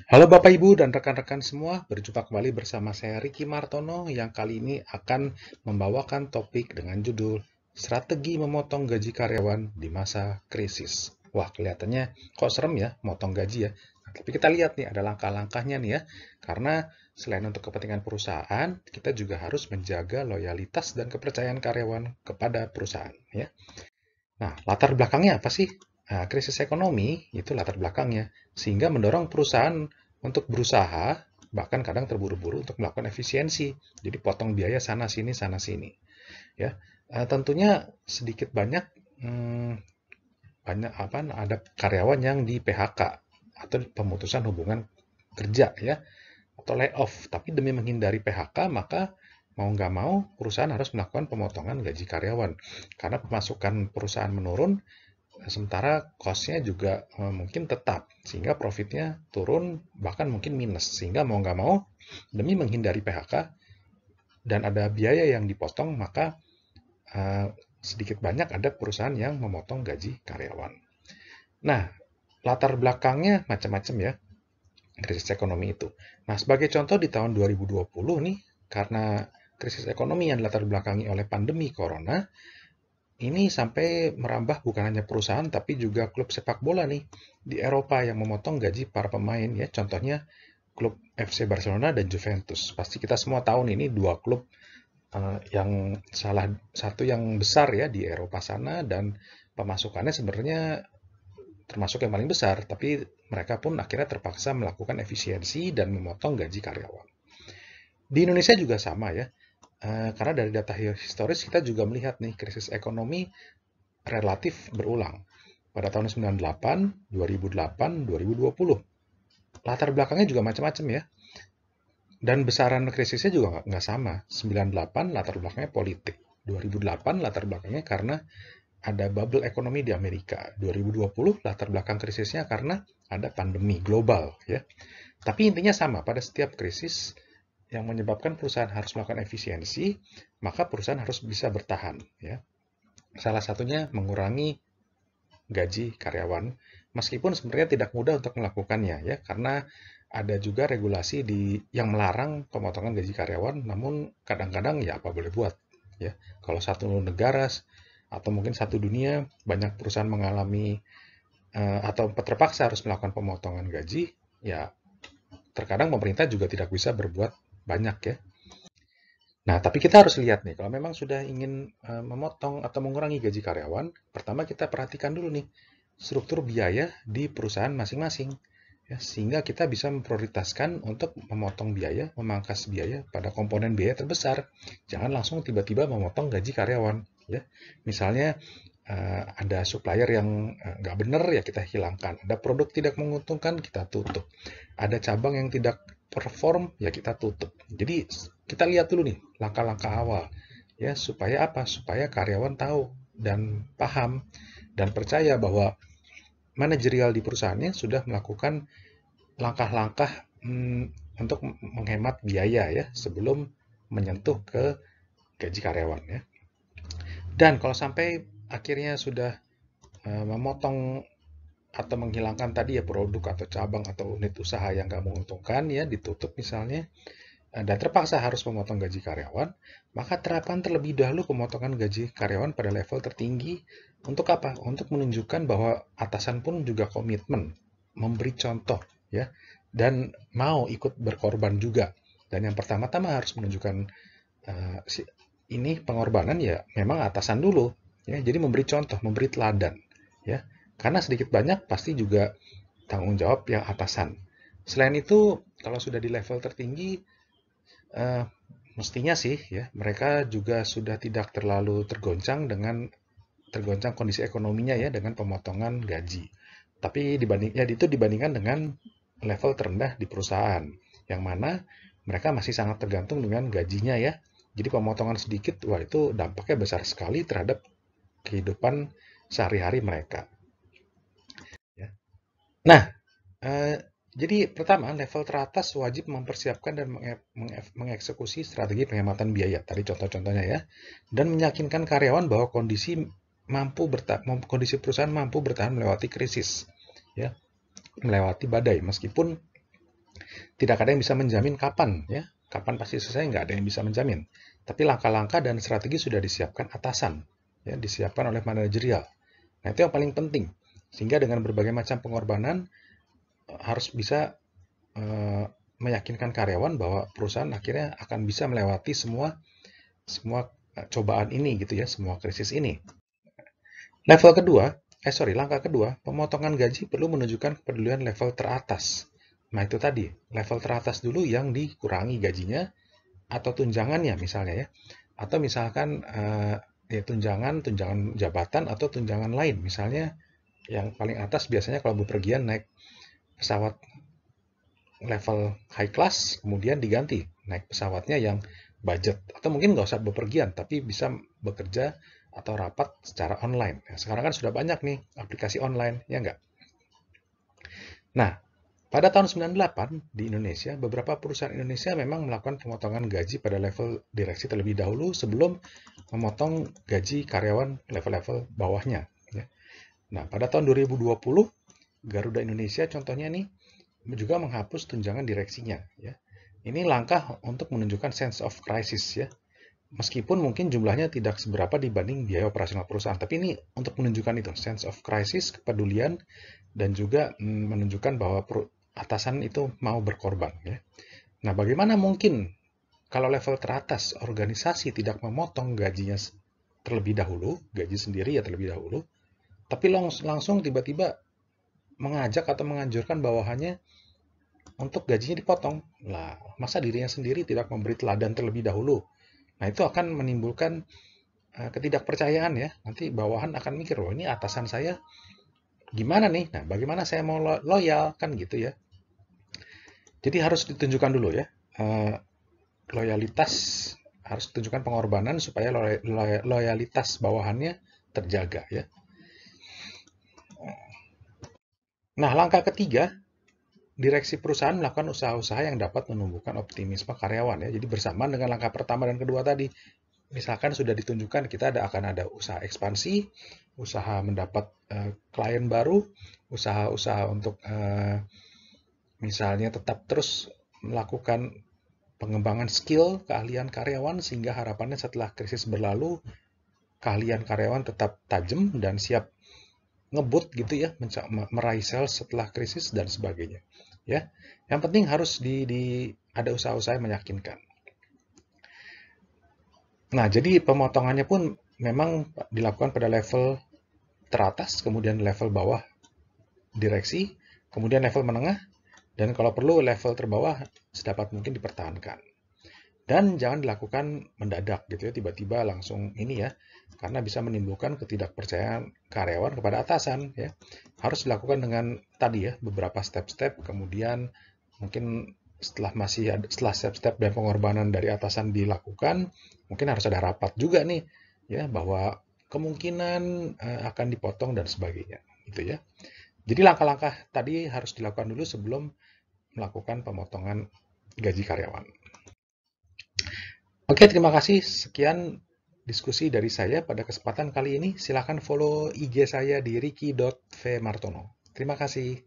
Halo Bapak Ibu dan rekan-rekan semua, berjumpa kembali bersama saya Ricky Martono yang kali ini akan membawakan topik dengan judul Strategi Memotong Gaji Karyawan di Masa Krisis. Wah, kelihatannya kok serem ya, motong gaji ya. Nah, tapi kita lihat nih, ada langkah-langkahnya nih ya. Karena selain untuk kepentingan perusahaan, kita juga harus menjaga loyalitas dan kepercayaan karyawan kepada perusahaan ya. Nah, latar belakangnya apa sih? Nah, krisis ekonomi itu latar belakangnya, sehingga mendorong perusahaan untuk berusaha, bahkan kadang terburu-buru untuk melakukan efisiensi. Jadi potong biaya sana sini, ya. Tentunya sedikit banyak hmm, banyak apa ada karyawan yang di PHK atau pemutusan hubungan kerja ya atau layoff. Tapi demi menghindari PHK, maka mau nggak mau perusahaan harus melakukan pemotongan gaji karyawan karena pemasukan perusahaan menurun. Sementara cost-nya juga mungkin tetap, sehingga profitnya turun, bahkan mungkin minus. Sehingga mau nggak mau, demi menghindari PHK dan ada biaya yang dipotong, maka eh, sedikit banyak ada perusahaan yang memotong gaji karyawan. Nah, latar belakangnya macam-macam ya, krisis ekonomi itu. Nah, sebagai contoh di tahun 2020 nih, karena krisis ekonomi yang latar belakangi oleh pandemi corona, ini sampai merambah bukan hanya perusahaan tapi juga klub sepak bola nih di Eropa yang memotong gaji para pemain ya. Contohnya klub FC Barcelona dan Juventus. Pasti kita semua tahu nih, ini dua klub yang salah satu yang besar ya di Eropa sana dan pemasukannya sebenarnya termasuk yang paling besar, tapi mereka pun akhirnya terpaksa melakukan efisiensi dan memotong gaji karyawan. Di Indonesia juga sama ya. Karena dari data historis kita juga melihat nih krisis ekonomi relatif berulang pada tahun 98, 2008, 2020. Latar belakangnya juga macam-macam ya. Dan besaran krisisnya juga nggak sama. 98 latar belakangnya politik. 2008 latar belakangnya karena ada bubble ekonomi di Amerika. 2020 latar belakang krisisnya karena ada pandemi global ya. Tapi intinya sama, pada setiap krisis yang menyebabkan perusahaan harus melakukan efisiensi, maka perusahaan harus bisa bertahan ya. Salah satunya mengurangi gaji karyawan, meskipun sebenarnya tidak mudah untuk melakukannya ya, karena ada juga regulasi yang melarang pemotongan gaji karyawan, namun kadang-kadang ya apa boleh buat ya. Kalau satu negara atau mungkin satu dunia banyak perusahaan mengalami atau terpaksa harus melakukan pemotongan gaji, ya terkadang pemerintah juga tidak bisa berbuat banyak ya. Nah, tapi kita harus lihat nih, kalau memang sudah ingin memotong atau mengurangi gaji karyawan, pertama kita perhatikan dulu nih struktur biaya di perusahaan masing-masing, ya, sehingga kita bisa memprioritaskan untuk memotong biaya, memangkas biaya pada komponen biaya terbesar. Jangan langsung tiba-tiba memotong gaji karyawan, ya. Misalnya ada supplier yang nggak benar ya kita hilangkan, ada produk tidak menguntungkan kita tutup, ada cabang yang tidak perform ya kita tutup. Jadi kita lihat dulu nih langkah-langkah awal ya supaya apa? Supaya karyawan tahu dan paham dan percaya bahwa manajerial di perusahaannya sudah melakukan langkah-langkah untuk menghemat biaya ya sebelum menyentuh ke gaji karyawan ya. Dan kalau sampai akhirnya sudah memotong atau menghilangkan tadi ya produk atau cabang atau unit usaha yang nggak menguntungkan ya ditutup misalnya dan terpaksa harus memotong gaji karyawan, maka terapkan terlebih dahulu pemotongan gaji karyawan pada level tertinggi untuk apa? Untuk menunjukkan bahwa atasan pun juga komitmen memberi contoh ya dan mau ikut berkorban juga. Dan yang pertama-tama harus menunjukkan uh, ini pengorbanan ya memang atasan dulu ya. Jadi memberi contoh, memberi teladan ya. Karena sedikit banyak pasti juga tanggung jawab yang atasan. Selain itu, kalau sudah di level tertinggi, eh, mestinya sih ya mereka juga sudah tidak terlalu tergoncang kondisi ekonominya ya dengan pemotongan gaji. Tapi itu dibandingkan dengan level terendah di perusahaan, yang mana mereka masih sangat tergantung dengan gajinya ya. Jadi pemotongan sedikit, wah itu dampaknya besar sekali terhadap kehidupan sehari-hari mereka. Ya. Nah, jadi pertama, level teratas wajib mempersiapkan dan mengeksekusi strategi penghematan biaya. Tadi contoh-contohnya ya. Dan meyakinkan karyawan bahwa kondisi perusahaan mampu bertahan melewati krisis, ya, melewati badai. Meskipun Tidak ada yang bisa menjamin kapan, ya. Kapan pasti selesai, nggak ada yang bisa menjamin. Tapi langkah-langkah dan strategi sudah disiapkan atasan, ya, disiapkan oleh manajerial. Nah, itu yang paling penting. Sehingga dengan berbagai macam pengorbanan harus bisa meyakinkan karyawan bahwa perusahaan akhirnya akan bisa melewati semua cobaan ini gitu ya, semua krisis ini. Langkah kedua, pemotongan gaji perlu menunjukkan kepedulian level teratas. Nah, itu tadi, level teratas dulu yang dikurangi gajinya atau tunjangannya misalnya ya. Atau misalkan ya tunjangan jabatan atau tunjangan lain. Misalnya yang paling atas biasanya kalau bepergian naik pesawat level high class, kemudian diganti naik pesawatnya yang budget. Atau mungkin nggak usah bepergian, tapi bisa bekerja atau rapat secara online. Nah, sekarang kan sudah banyak nih aplikasi online, ya nggak? Nah, pada tahun 98 di Indonesia, beberapa perusahaan Indonesia memang melakukan pemotongan gaji pada level direksi terlebih dahulu sebelum memotong gaji karyawan level-level bawahnya. Ya. Nah, pada tahun 2020, Garuda Indonesia contohnya nih juga menghapus tunjangan direksinya. Ya. Ini langkah untuk menunjukkan sense of crisis ya. Meskipun mungkin jumlahnya tidak seberapa dibanding biaya operasional perusahaan, tapi ini untuk menunjukkan itu, sense of crisis, kepedulian, dan juga menunjukkan bahwa atasan itu mau berkorban. Ya. Nah, bagaimana mungkin kalau level teratas organisasi tidak memotong gajinya terlebih dahulu, gaji sendiri ya terlebih dahulu, tapi langsung tiba-tiba mengajak atau menganjurkan bawahannya untuk gajinya dipotong. Lah, masa dirinya sendiri tidak memberi teladan terlebih dahulu? Nah, itu akan menimbulkan ketidakpercayaan ya. Nanti bawahan akan mikir, oh ini atasan saya gimana nih? Nah, bagaimana saya mau loyal? Kan gitu ya. Jadi harus ditunjukkan dulu ya. Loyalitas, harus ditunjukkan pengorbanan supaya loyalitas bawahannya terjaga ya. Nah, langkah ketiga, direksi perusahaan melakukan usaha-usaha yang dapat menumbuhkan optimisme karyawan ya. Jadi bersamaan dengan langkah pertama dan kedua tadi, misalkan sudah ditunjukkan kita akan ada usaha ekspansi, usaha mendapat klien baru, usaha-usaha untuk misalnya tetap terus melakukan pengembangan skill, keahlian karyawan sehingga harapannya setelah krisis berlalu, keahlian karyawan tetap tajam dan siap ngebut gitu ya, meraih sales setelah krisis dan sebagainya. Ya, yang penting harus ada usaha-usaha yang meyakinkan. Nah, jadi pemotongannya pun memang dilakukan pada level teratas, kemudian level bawah direksi, kemudian level menengah, dan kalau perlu level terbawah sedapat mungkin dipertahankan. Dan jangan dilakukan mendadak gitu ya, tiba-tiba langsung ini ya, karena bisa menimbulkan ketidakpercayaan karyawan kepada atasan ya. Harus dilakukan dengan tadi ya, beberapa step-step, kemudian mungkin setelah step-step dan pengorbanan dari atasan dilakukan, mungkin harus ada rapat juga nih ya, bahwa kemungkinan akan dipotong dan sebagainya gitu ya. Jadi langkah-langkah tadi harus dilakukan dulu sebelum melakukan pemotongan gaji karyawan. Oke, terima kasih. Sekian diskusi dari saya pada kesempatan kali ini. Silakan follow IG saya di ricky.vmartono. Terima kasih.